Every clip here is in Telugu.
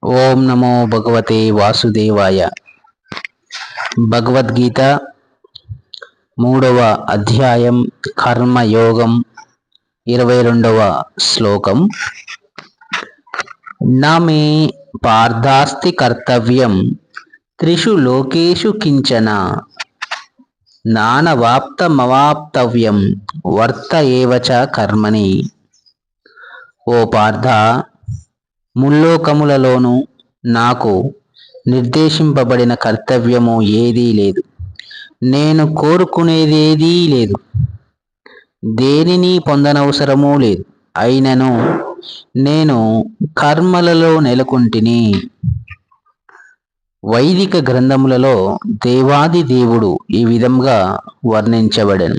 ఓం నమో భగవతే వాసుదేవాయ. భగవద్గీత 3వ అధ్యాయం కర్మయోగం 22వ శ్లోకం. నమే పార్థాస్తి కర్తవ్యం త్రిషు లోకేషు కించన నానవాప్తమవాప్తవ్యం వర్త ఏవచ కర్మణి. ఓ పార్థ, ముల్లోకములలోనూ నాకు నిర్దేశింపబడిన కర్తవ్యము ఏదీ లేదు. నేను కోరుకునేదేదీ లేదు, దేనిని పొందనవసరమూ లేదు. అయినను నేను కర్మలలో నెలకొంటిని. వైదిక గ్రంథములలో దేవాది దేవుడు ఈ విధంగా వర్ణించబడెను.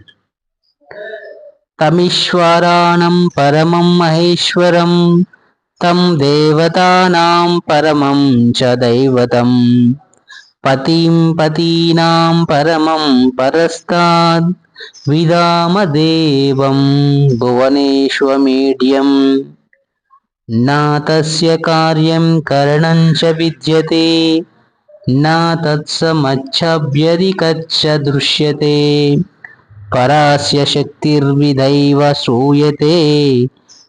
తమీశ్వరాణం పరమం మహేశ్వరం తం దేవతానాం పరమం చ దైవతం పతిం పతీనాం పరమం పరస్తాద్ విదామదేవం భువనేష్వమీడ్యం నా తస్య కార్యం కరణం చ విద్యతే నా తత్సమచ్చభ్యధికచ్చ దృశ్యతే పరాస్య శక్తిర్విదైవ శ్రూయతే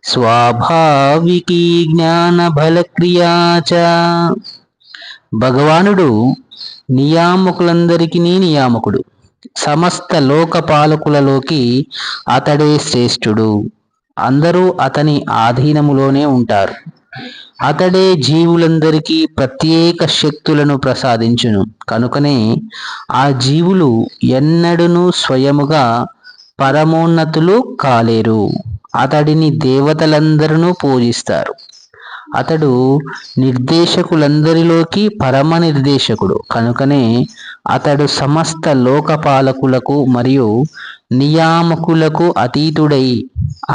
స్వాభావికీ జ్ఞాన బలక్రియా చ. భగవానుడు నియామకులందరికీ నియామకుడు. సమస్త లోకపాలకులలోకి అతడే శ్రేష్ఠుడు. అందరూ అతని ఆధీనములోనే ఉంటారు. అతడే జీవులందరికీ ప్రత్యేక శక్తులను ప్రసాదించును. కనుకనే ఆ జీవులు ఎన్నడూనూ స్వయముగా పరమోన్నతులు కాలేరు. అతడిని దేవతలందరూ పూజిస్తారు. అతడు నిర్దేశకులందరిలోకి పరమ నిర్దేశకుడు. కనుకనే అతడు సమస్త లోకపాలకులకు మరియు నియామకులకు అతీతుడై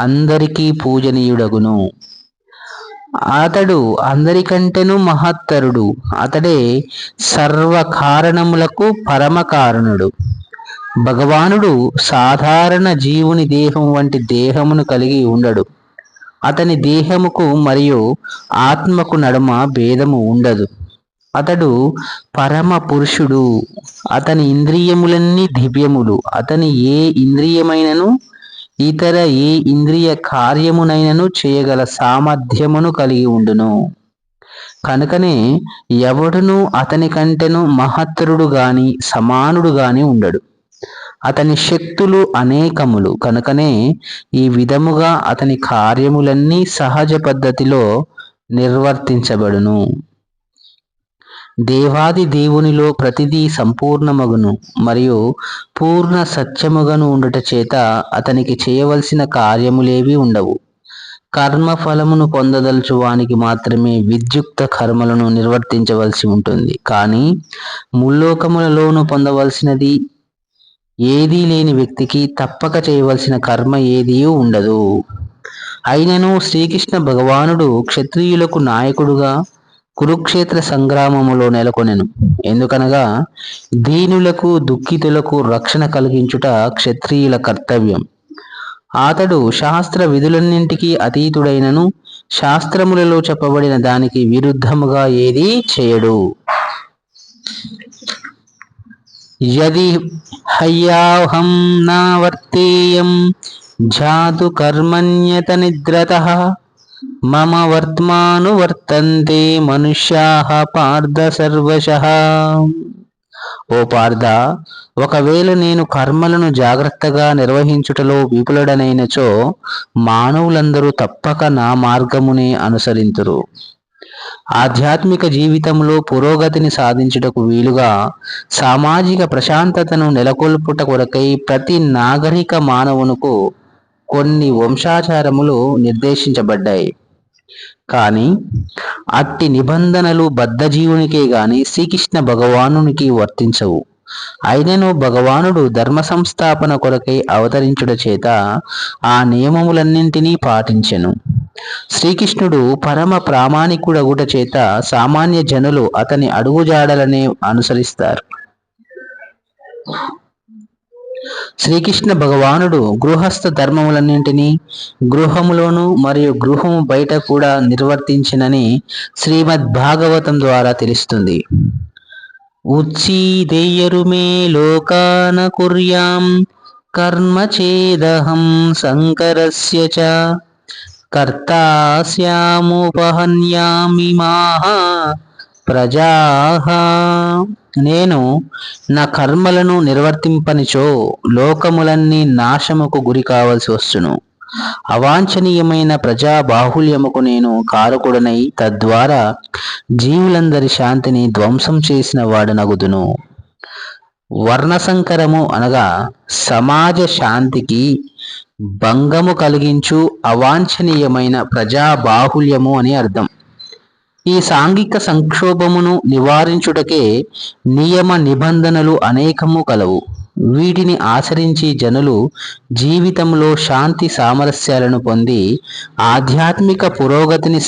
అందరికీ పూజనీయుడగును. అతడు అందరికంటేనూ మహత్తరుడు. అతడే సర్వకారణములకు పరమ కారణుడు. భగవానుడు సాధారణ జీవుని దేహం వంటి దేహమును కలిగి ఉండడు. అతని దేహముకు మరియు ఆత్మకు నడుమ భేదము ఉండదు. అతడు పరమ పురుషుడు. అతని ఇంద్రియములన్నీ దివ్యములు. అతని ఏ ఇంద్రియమైనను ఇతర ఏ ఇంద్రియ కార్యమునైనను చేయగల సామర్థ్యమును కలిగి ఉండును. కనుకనే ఎవడును అతని కంటెను మహత్తరుడు గాని సమానుడు గాని ఉండడు. అతని శక్తులు అనేకములు. కనుకనే ఈ విధముగా అతని కార్యములన్నీ సహజ పద్ధతిలో నిర్వర్తించబడును. దేవాది దేవునిలో ప్రతిదీ సంపూర్ణమగును మరియు పూర్ణ సత్యముగను ఉండుట చేత అతనికి చేయవలసిన కార్యములేవి ఉండవు. కర్మఫలమును పొందదలుచు వానికి మాత్రమే విద్యుక్త కర్మలను నిర్వర్తించవలసి ఉంటుంది. కానీ ముల్లోకములలోనూ పొందవలసినది ఏదీ లేని వ్యక్తికి తప్పక చేయవలసిన కర్మ ఏదీ ఉండదు. అయినను శ్రీకృష్ణ భగవానుడు క్షత్రియులకు నాయకుడుగా కురుక్షేత్ర సంగ్రామములో నెలకొనెను. ఎందుకనగా దీనులకు దుఃఖితులకు రక్షణ కలిగించుట క్షత్రియుల కర్తవ్యం. అతడు శాస్త్ర విధులన్నింటికీ అతీతుడైనను శాస్త్రములలో చెప్పబడిన దానికి విరుద్ధముగా ఏదీ చేయడు. యది హయ్యాహం నా వర్తేయం జాతు కర్మణ్యత నిద్రతః మమ వర్త్మాను వర్తంతే మనుష్యాః పార్థ సర్వశః. ఓ పార్థ, ఒకవేళ నేను కర్మలను జాగ్రత్తగా నిర్వహించుటలో విపులుడనైనచో మానవులందరూ తప్పక నా మార్గమునే అనుసరింతురు. ఆధ్యాత్మిక జీవితంలో పురోగతిని సాధించుటకు వీలుగా సామాజిక ప్రశాంతతను నెలకొల్పుట కొరకై ప్రతి నాగరిక మానవునకు కొన్ని వంశాచారములు నిర్దేశించబడ్డాయి. కానీ అట్టి నిబంధనలు బద్ధజీవునికే గాని శ్రీకృష్ణ భగవానునికి వర్తించవు. అయినను భగవానుడు ధర్మ సంస్థాపన కొరకై అవతరించుట చేత ఆ నియమములన్నింటినీ పాటించెను. శ్రీకృష్ణుడు పరమ ప్రామాణికుడగుట చేత సామాన్య జనులు అతని అడుగుజాడలనే అనుసరిస్తారు. శ్రీకృష్ణ భగవానుడు గృహస్థ ధర్మములన్నింటినీ గృహములోను మరియు గృహము బయట కూడా నిర్వర్తించినని శ్రీమద్ భాగవతం ద్వారా తెలుస్తుంది. ఉచ్చీదేయరుమే లోకాన కుర్యాం కర్మ చేదహం శంకరస్య చ కర్తాస్యాముపహన్యామి మాహ ప్రజాః. నేను నా కర్మలను నిర్వర్తింపనిచో లోకములన్నీ నాశముకు గురి కావలసి వచ్చును. అవాంఛనీయమైన ప్రజా బాహుల్యముకు నేను కారకుడనై తద్వారా జీవులందరి శాంతిని ధ్వంసం చేసిన వాడనగుదును. వర్ణసంకరము అనగా సమాజ శాంతికి భంగము కలిగించు అవాంఛనీయమైన ప్రజా బాహుల్యము అని అర్థం. ఈ సాంఘిక సంక్షోభమును నివారించుటకే నియమ నిబంధనలు అనేకము కలవు. వీటిని ఆచరించి జనులు జీవితంలో శాంతి సామరస్యాలను పొంది ఆధ్యాత్మిక పురోగతిని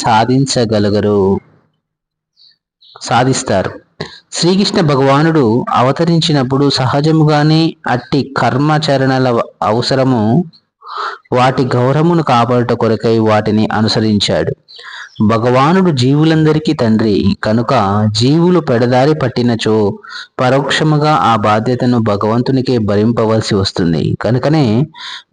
సాధిస్తారు. శ్రీకృష్ణ భగవానుడు అవతరించినప్పుడు సహజముగానే అట్టి కర్మాచరణల అవసరము వాటి గౌరవమును కాపాడుట కొరకై వాటిని అనుసరించాడు. భగవానుడు జీవులందరికీ తండ్రి కనుక జీవులు పెడదారి పట్టినచో పరోక్షముగా ఆ బాధ్యతను భగవంతునికే భరింపవలసి వస్తుంది. కనుకనే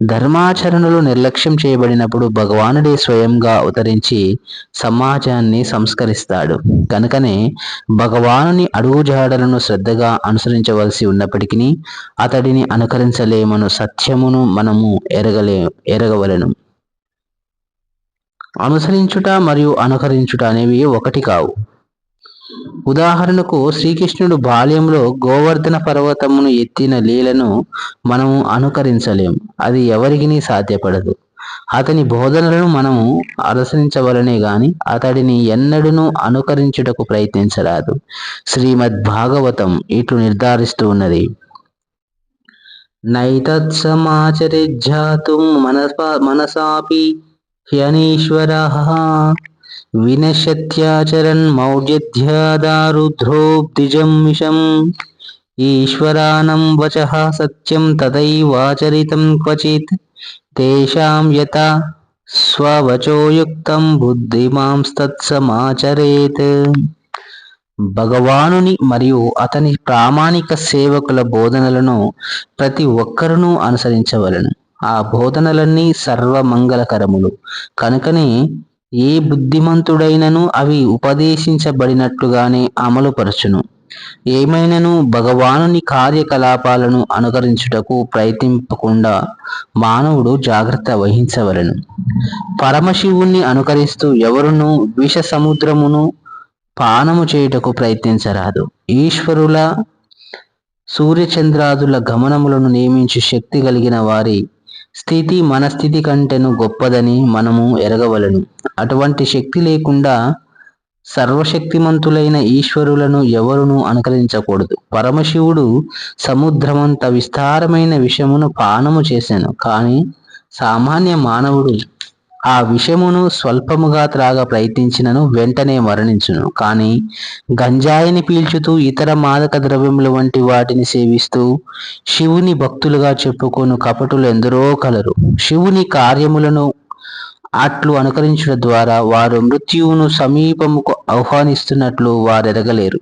ధర్మాచరణలు నిర్లక్ష్యం చేయబడినప్పుడు భగవానుడే స్వయంగా అవతరించి సమాజాన్ని సంస్కరిస్తాడు. కనుకనే భగవానుని అడుగుజాడలను శ్రద్ధగా అనుసరించవలసి ఉన్నప్పటికీ అతడిని అనుకరించలేమను సత్యమును మనము ఎరగవలెను. అనుసరించుట మరియు అనుకరించుట అనేవి ఒకటి కావు. ఉదాహరణకు శ్రీకృష్ణుడు బాల్యంలో గోవర్ధన పర్వతమును ఎత్తిన లీలను మనము అనుకరించలేము. అది ఎవరికిని సాధ్యపడదు. అతని బోధనలను మనము అనుసరించవలనే గాని అతడిని ఎన్నడూను అనుకరించుటకు ప్రయత్నించరాదు. శ్రీమద్ భాగవతం ఇట్లు నిర్ధారిస్తూ ఉన్నది. నైతత్సమాచరిజ్జాతుం మనసాపి హ్యనీశ్వరః వినశ్యత్యాచరన్ మౌఢ్యధ్యాదారుద్రోబ్దిజం విషం ఈశ్వరానం వచః సత్యం తదైవాచరితం క్వచిత్ తేషాం యత స్వవచోయుక్తం బుద్ధిమాంస్తత్సమాచరేత్. భగవానుని మరియు అతని ప్రామాణిక సేవకుల బోధనలను ప్రతి ఒక్కరును అనుసరించవలెను. ఆ బోధనలన్నీ సర్వమంగళకరములు. కనుకనే ఏ బుద్ధిమంతుడైనను అవి ఉపదేశించబడినట్లుగానే అమలుపరచును. ఏమైనను భగవానుని కార్యకలాపాలను అనుకరించుటకు ప్రయత్నింపకుండా మానవుడు జాగ్రత్త వహించవలెను. పరమశివుణ్ణి అనుకరిస్తూ ఎవరునూ విష సముద్రమును పానము చేయుటకు ప్రయత్నించరాదు. ఈశ్వరుల సూర్యచంద్రాదుల గమనములను నియమించు శక్తి కలిగిన వారి స్థితి మన స్థితి కంటేను గొప్పదని మనము ఎరగవలెను. అటువంటి శక్తి లేకుండా సర్వశక్తిమంతులైన ఈశ్వరులను ఎవరునూ అనుకరించకూడదు. పరమశివుడు సముద్రమంత విస్తారమైన విషమును పానము చేశాను. కానీ సామాన్య మానవుడు ఆ విషమును స్వల్పముగా త్రాగ ప్రయత్నించినను వెంటనే మరణించును. కానీ గంజాయిని పీల్చుతూ ఇతర మాదక ద్రవ్యముల వంటి వాటిని సేవిస్తూ శివుని భక్తులుగా చెప్పుకొను కపటులు ఎందరో కలరు. శివుని కార్యములను అట్లు అనుకరించడం ద్వారా వారు మృత్యువును సమీపముకు ఆహ్వానిస్తున్నట్లు వారెరగలేరు.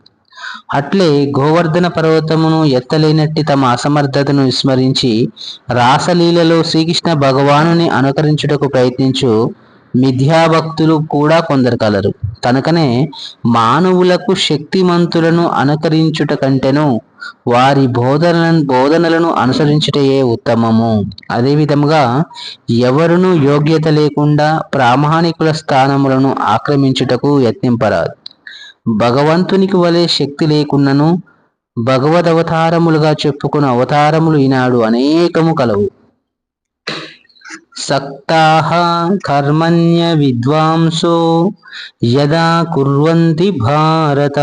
అట్లే గోవర్ధన పర్వతమును ఎత్తలేనట్టి తమ అసమర్థతను విస్మరించి రాసలీలలో శ్రీకృష్ణ భగవానుని అనుకరించుటకు ప్రయత్నించు మిథ్యాభక్తులు కూడా కొందరు కలరు. కనుకనే మానవులకు శక్తిమంతులను అనుకరించుట కంటేను వారి బోధనలను అనుసరించుటయే ఉత్తమము. అదేవిధముగా ఎవరునూ యోగ్యత లేకుండా ప్రామాణికుల స్థానములను ఆక్రమించుటకు యత్నింపరాదు. భగవంతునికి వలె శక్తి లేకున్నను భగవదవతారములుగా చెప్పుకున్న అవతారములు ఈనాడు అనేకము కలవు. సక్తాః కర్మణ్య విద్వాంసో యదా కుర్వంతి భారత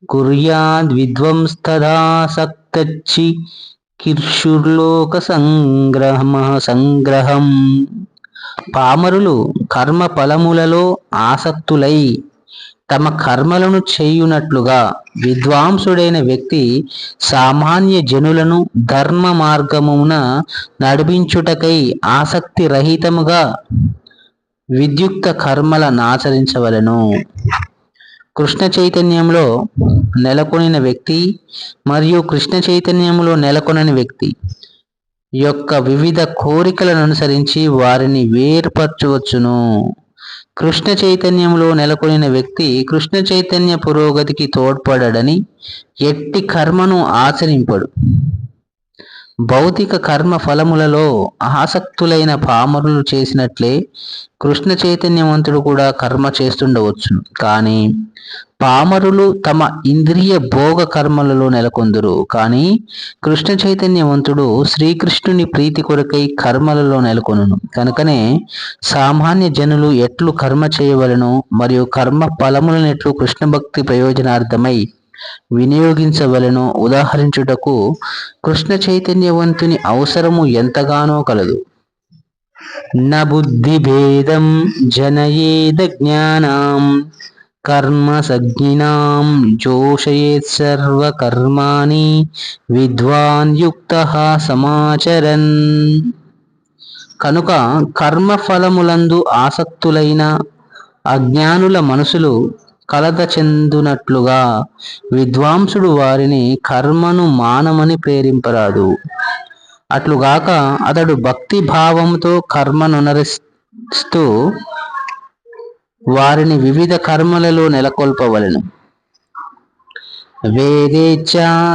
కుర్యాద్ విద్వంస్తదా సక్తచ్చి కిర్షుర్లోక సంగ్రహం. పామరులు కర్మ ఫలములలో ఆసక్తులై తమ కర్మలను చేయునట్లుగా విద్వాంసుడైన వ్యక్తి సామాన్య జనులను ధర్మ మార్గమున నడిపించుటకై ఆసక్తి రహితముగా విద్యుక్త కర్మల నాచరించవలను. కృష్ణ చైతన్యంలో నెలకొనిన వ్యక్తి మరియు కృష్ణ చైతన్యంలో నెలకొనని వ్యక్తి యొక్క వివిధ కోరికలను అనుసరించి వారిని వేరుపరచవచ్చును. కృష్ణ చైతన్యంలో నెలకొనిన వ్యక్తి కృష్ణ చైతన్య పురోగతికి తోడ్పడని ఎట్టి కర్మను ఆచరింపడు. భౌతిక కర్మ ఫలములలో ఆసక్తులైన పామరులు చేసినట్లే కృష్ణ చైతన్యవంతుడు కూడా కర్మ చేస్తుండవచ్చును. కానీ పామరులు తమ ఇంద్రియ భోగ కర్మలలో నెలకొందురు. కానీ కృష్ణ చైతన్యవంతుడు శ్రీకృష్ణుని ప్రీతి కొరకై కర్మలలో నెలకొనును. కనుకనే సామాన్య జనులు ఎట్లు కర్మ చేయవలెనో మరియు కర్మ ఫలములను ఎట్లు కృష్ణ భక్తి ప్రయోజనార్థమై వినియోగించవలెనో ఉదాహరించుటకు కృష్ణ చైతన్యవంతుని అవసరము ఎంతగానో కలదు. న బుద్ధి భేదం జనయేద జ్ఞానం కర్మ సజ్ఞినాం జోషయేత్ సర్వ కర్మాణి విద్వాన్ యుక్తః సమాచరన్. కనుక కర్మ ఫలములందు ఆసక్తులైన అజ్ఞానుల మనసులు కలత చెందునట్లుగా విద్వాంసుడు వారిని కర్మను మానమని ప్రేరింపరాదు. అట్లుగాక అతడు భక్తి భావంతో కర్మనునరిస్తూ వారిని వివిధ కర్మలలో నెలకొల్పవలెను. వేదేచ్చ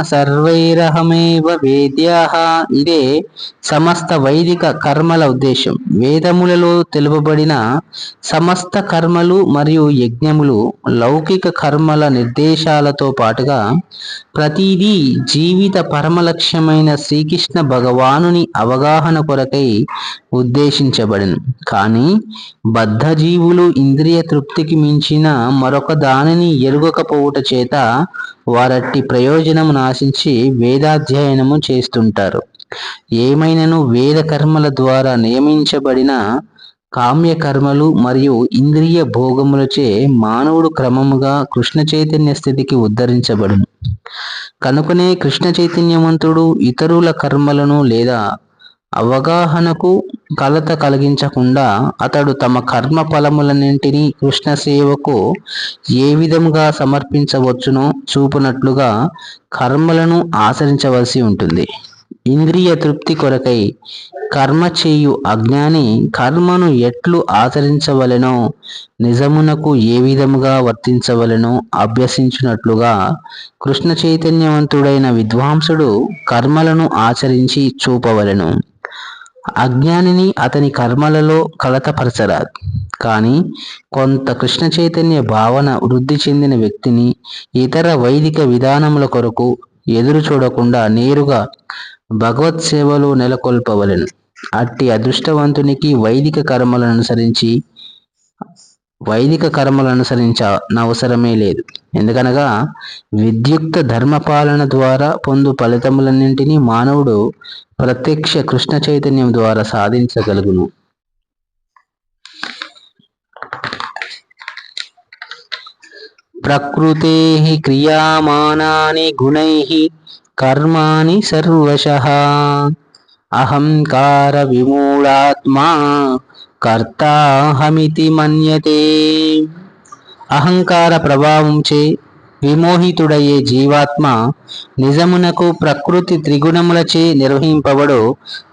సర్వైరహమేవ వేద్యాః. ఇదే సమస్త వైదిక కర్మల ఉద్దేశం. వేదములలో తెలుపబడిన సమస్త కర్మలు మరియు యజ్ఞములు లౌకిక కర్మల నిర్దేశాలతో పాటుగా ప్రతిదీ జీవిత పరమలక్ష్యమైన శ్రీకృష్ణ భగవానుని అవగాహన కొరకై ఉద్దేశించబడిన. కానీ బద్ధజీవులు ఇంద్రియ తృప్తికి మించిన మరొక దానిని ఎరుగకపోవుట చేత వారట్టి ప్రయోజనము నాశించి వేదాధ్యయనము చేస్తుంటారు. ఏమైనను వేద కర్మల ద్వారా నియమించబడిన కామ్య కర్మలు మరియు ఇంద్రియ భోగములచే మానవుడు క్రమముగా కృష్ణ చైతన్య స్థితికి ఉద్ధరించబడును. కనుకనే కృష్ణ చైతన్యవంతుడు ఇతరుల కర్మలను లేదా అవగాహనకు కలత కలిగించకుండా అతడు తమ కర్మ ఫలములన్నింటినీ కృష్ణ సేవకు ఏ విధముగా సమర్పించవచ్చునో చూపునట్లుగా కర్మలను ఆచరించవలసి ఉంటుంది. ఇంద్రియ తృప్తి కొరకై కర్మ చేయు అజ్ఞాని కర్మను ఎట్లు ఆచరించవలెనో నిజమునకు ఏ విధముగా వర్తించవలెనో అభ్యసించినట్లుగా కృష్ణ చైతన్యవంతుడైన విద్వాంసుడు కర్మలను ఆచరించి చూపవలెను. అజ్ఞానిని అతని కర్మలలో కలతపరచరాదు. కానీ కొంత కృష్ణ చైతన్య భావన వృద్ధి చెందిన వ్యక్తిని ఇతర వైదిక విధానముల కొరకు ఎదురు చూడకుండా నేరుగా భగవత్ సేవలో నెలకొల్పవలెను. అట్టి అదృష్టవంతునికి వైదిక కర్మలను అనుసరించనవసరమే లేదు. ఎందుకనగా విద్యుక్త ధర్మపాలన ద్వారా పొందు ఫలితములన్నింటినీ మానవుడు ప్రత్యక్ష కృష్ణ చైతన్యం ద్వారా సాధించగలుగును. ప్రకృతే క్రియామానాని గుణైః కర్మాణి సర్వశః అహంకార విమూఢాత్మా కర్తాహమితి మన్యతే. అహంకార ప్రభావంచే విమోహితుడయ్యే జీవాత్మ నిజమునకు ప్రకృతి త్రిగుణములచే నిర్వహింపబడు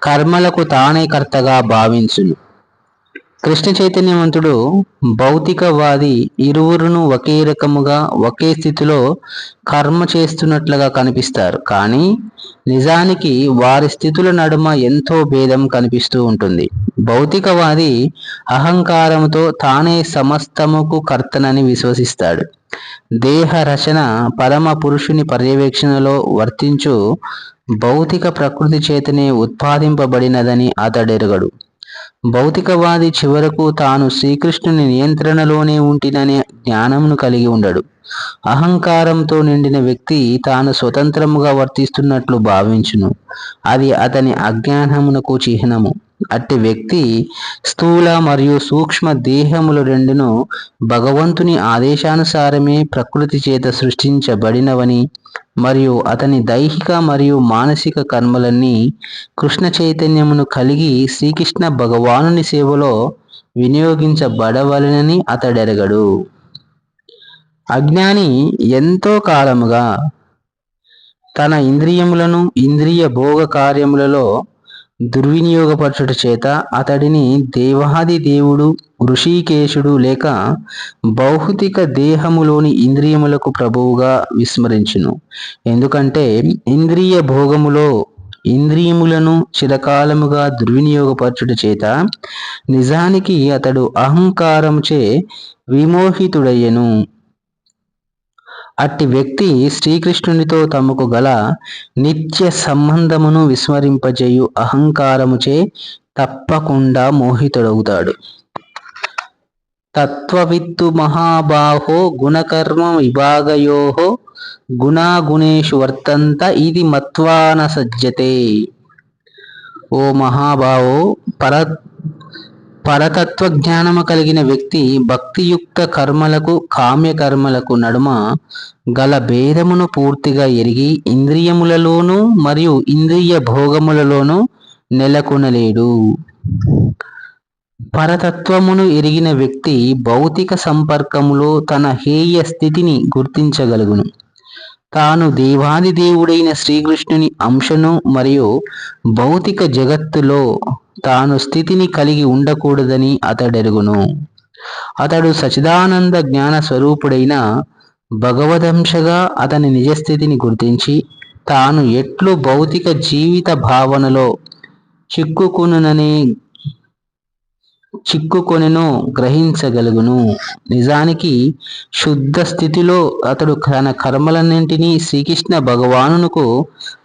కర్మలకు తానే కర్తగా భావించును. కృష్ణ చైతన్యవంతుడు భౌతికవాది ఇరువురును ఒకే రకముగా ఒకే స్థితిలో కర్మ చేస్తున్నట్లుగా కనిపిస్తారు. కానీ నిజానికి వారి స్థితుల నడుమ ఎంతో భేదం కనిపిస్తూ ఉంటుంది. భౌతికవాది అహంకారంతో తానే సమస్తముకు కర్తనని విశ్వసిస్తాడు. దేహ రచన పరమ పురుషుని పర్యవేక్షణలో వర్తించు భౌతిక ప్రకృతి చేతనే ఉత్పాదింపబడినదని అతడెరుగడు. భౌతికవాది చివరకు తాను శ్రీకృష్ణుని నియంత్రణలోనే ఉంటిననే జ్ఞానమును కలిగి ఉండడు. అహంకారంతో నిండిన వ్యక్తి తాను స్వతంత్రముగా వర్తిస్తున్నట్లు భావించును. అది అతని అజ్ఞానమునకు చిహ్నము. అట్టి వ్యక్తి స్థూల మరియు సూక్ష్మ దేహములు రెండును భగవంతుని ఆదేశానుసారమే ప్రకృతి చేత సృష్టించబడినవని మరియు అతని దైహిక మరియు మానసిక కర్మలన్నీ కృష్ణ చైతన్యమును కలిగి శ్రీకృష్ణ భగవానుని సేవలో వినియోగించబడవలెనని అతడెరగడు. అజ్ఞాని ఎంతో కాలముగా తన ఇంద్రియములను ఇంద్రియ భోగ కార్యములలో దుర్వినియోగపరచుట చేత అతడిని దేవాది దేవుడు ఋషికేశుడు లేక భౌతిక దేహములోని ఇంద్రియములకు ప్రభువుగా విస్మరించును. ఎందుకంటే ఇంద్రియ భోగములో ఇంద్రియములను చిరకాలముగా దుర్వినియోగపరచుట చేత నిజానికి అతడు అహంకారముచే విమోహితుడయ్యను. అట్టి వ్యక్తి శ్రీకృష్ణునితో తమకు గల నిత్య సంబంధమును విస్మరింపజేయు అహంకారముచే తప్పకుండా మోహితుడవుతాడు. తత్వవిత్తు మహాబాహో గుణకర్మ విభాగయోః గుణాగుణేషు వర్తంత ఇది మత్వాన సజ్జతే. ఓ మహాబాహో, పరతత్వ జ్ఞానము కలిగిన వ్యక్తి భక్తియుక్త కర్మలకు కామ్యకర్మలకు నడుమ గల భేదమును పూర్తిగా ఎరిగి ఇంద్రియములలోనూ మరియు ఇంద్రియ భోగములలోనూ నెలకొనలేడు. పరతత్వమును ఎరిగిన వ్యక్తి భౌతిక సంపర్కములో తన హేయ స్థితిని గుర్తించగలుగును. తాను దేవాది దేవుడైన శ్రీకృష్ణుని అంశను మరియు భౌతిక జగత్తులో తాను స్థితిని కలిగి ఉండకూడదని అతడెరుగును. అతడు సచిదానంద జ్ఞాన స్వరూపుడైన భగవదంశగా అతని నిజస్థితిని గుర్తించి తాను ఎట్లు భౌతిక జీవిత భావనలో చిక్కుకొనెనో గ్రహించగలుగును. నిజానికి శుద్ధ స్థితిలో అతడు తన కర్మలన్నింటినీ శ్రీకృష్ణ భగవానునకు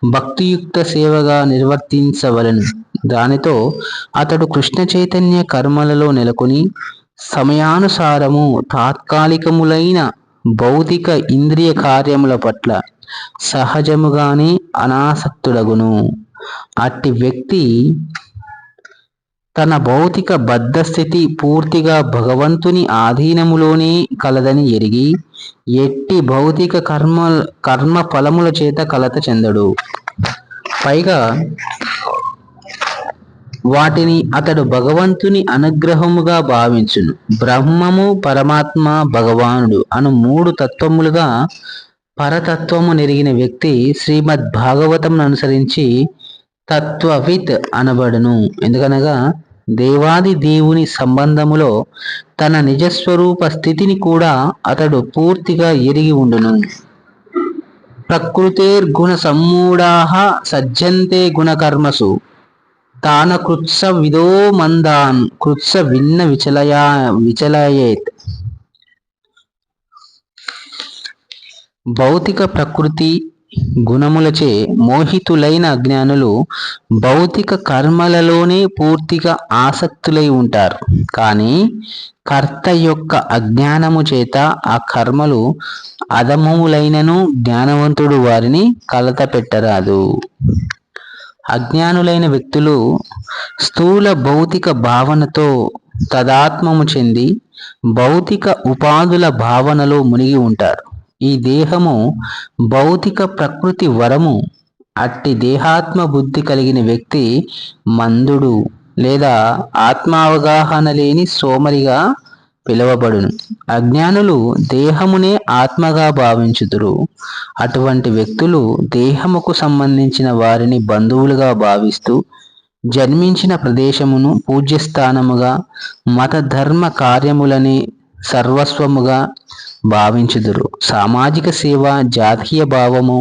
భక్తియుక్త సేవగా నిర్వర్తించవలెను. దానితో అతడు కృష్ణ చైతన్య కర్మలలో నెలకొని సమయానుసారము తాత్కాలికములైన భౌతిక ఇంద్రియ కార్యముల పట్ల సహజముగానే అనాసక్తుడగును. అట్టి వ్యక్తి తన భౌతిక బద్ధస్థితి పూర్తిగా భగవంతుని ఆధీనములోనే కలదని ఎరిగి ఎట్టి భౌతిక కర్మ ఫలముల చేత కలత చెందడు. పైగా వాటిని అతడు భగవంతుని అనుగ్రహముగా భావించును. బ్రహ్మము, పరమాత్మ, భగవానుడు అను మూడు తత్వములుగా పరతత్వము నెరిగిన వ్యక్తి శ్రీమద్ భాగవతం అనుసరించి తత్వవిత్ అనబడును. ఎందుకనగా దేవాది దేవుని సంబంధములో తన నిజస్వరూప స్థితిని కూడా అతడు పూర్తిగా ఎరిగి ఉండును. ప్రకృతేర్గుణ సమ్మూఢాః సజ్జంతే గుణకర్మసు తాన కృత్స విదో మందాన్ కృత్స విన్న విచలయేత్. భౌతిక ప్రకృతి గుణములచే మోహితులైన అజ్ఞానులు భౌతిక కర్మలలోనే పూర్తిగా ఆసక్తులై ఉంటారు. కానీ కర్త యొక్క అజ్ఞానము చేత ఆ కర్మలు అధమములైనను జ్ఞానవంతుడు వారిని కలత పెట్టరాదు. అజ్ఞానులైన వ్యక్తులు స్థూల భౌతిక భావనతో తదాత్మము చెంది భౌతిక ఉపాధుల భావనలో మునిగి ఉంటారు. ఈ దేహము భౌతిక ప్రకృతి వరము. అట్టి దేహాత్మ బుద్ధి కలిగిన వ్యక్తి మందుడు లేదా ఆత్మావగాహన లేని సోమరిగా పిలువబడును. అజ్ఞానులు దేహమునే ఆత్మగా భావించుదురు. అటువంటి వ్యక్తులు దేహముకు సంబంధించిన వారిని బంధువులుగా భావిస్తూ జన్మించిన ప్రదేశమును పూజ్యస్థానముగా మత ధర్మ కార్యములని సర్వస్వముగా భావించుదురు. సామాజిక సేవ, జాతీయ భావము,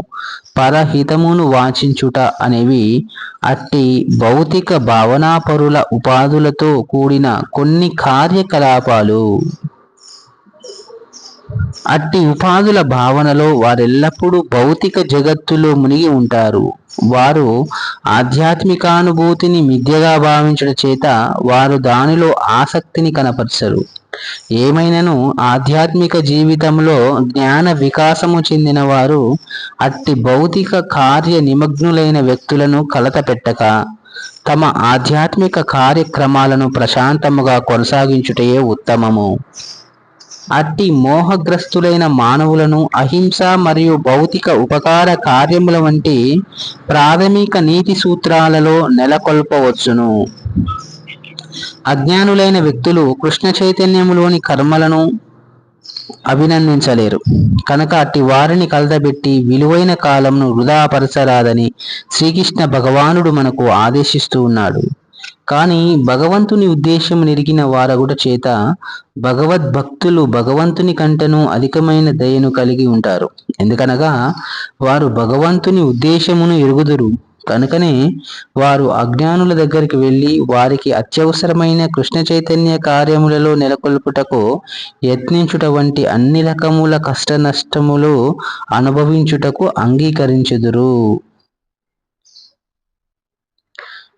పరహితమును వాంఛించుట అనేవి అట్టి భౌతిక భావనాపరుల ఉపాధులతో కూడిన కొన్ని కార్యకలాపాలు. అట్టి ఉపాధుల భావనలో వారెల్లప్పుడూ భౌతిక జగత్తులో మునిగి ఉంటారు. వారు ఆధ్యాత్మికానుభూతిని మిథ్యగా భావించడం చేత వారు దానిలో ఆసక్తిని కనపరచరు. ఏమైనను ఆధ్యాత్మిక జీవితంలో జ్ఞాన వికాసము చెందిన వారు అట్టి భౌతిక కార్య నిమగ్నులైన వ్యక్తులను కలత పెట్టక తమ ఆధ్యాత్మిక కార్యక్రమాలను ప్రశాంతముగా కొనసాగించుటయే ఉత్తమము. అట్టి మోహగ్రస్తులైన మానవులను అహింస మరియు భౌతిక ఉపకార కార్యముల వంటి ప్రాథమిక నీతి సూత్రాలలో నెలకొల్పవచ్చును. అజ్ఞానులైన వ్యక్తులు కృష్ణ చైతన్యములోని కర్మలను అభినందించలేరు కనుక అట్టి వారిని కలతబెట్టి విలువైన కాలంను వృధా పరచరాదని శ్రీకృష్ణ భగవానుడు మనకు ఆదేశిస్తూ ఉన్నాడు. కానీ భగవంతుని ఉద్దేశం నెరిగిన వారగుట చేత భగవద్భక్తులు భగవంతుని కంటను అధికమైన దయను కలిగి ఉంటారు. ఎందుకనగా వారు భగవంతుని ఉద్దేశమును ఎరుగుదురు కనుకనే వారు అజ్ఞానుల దగ్గరికి వెళ్ళి వారికి అత్యవసరమైన కృష్ణ చైతన్య కార్యములలో నెలకొల్పుటకు యత్నించుట వంటి అన్ని రకముల కష్ట నష్టములు అనుభవించుటకు అంగీకరించుదురు.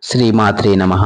శ్రీమాత్రే నమః.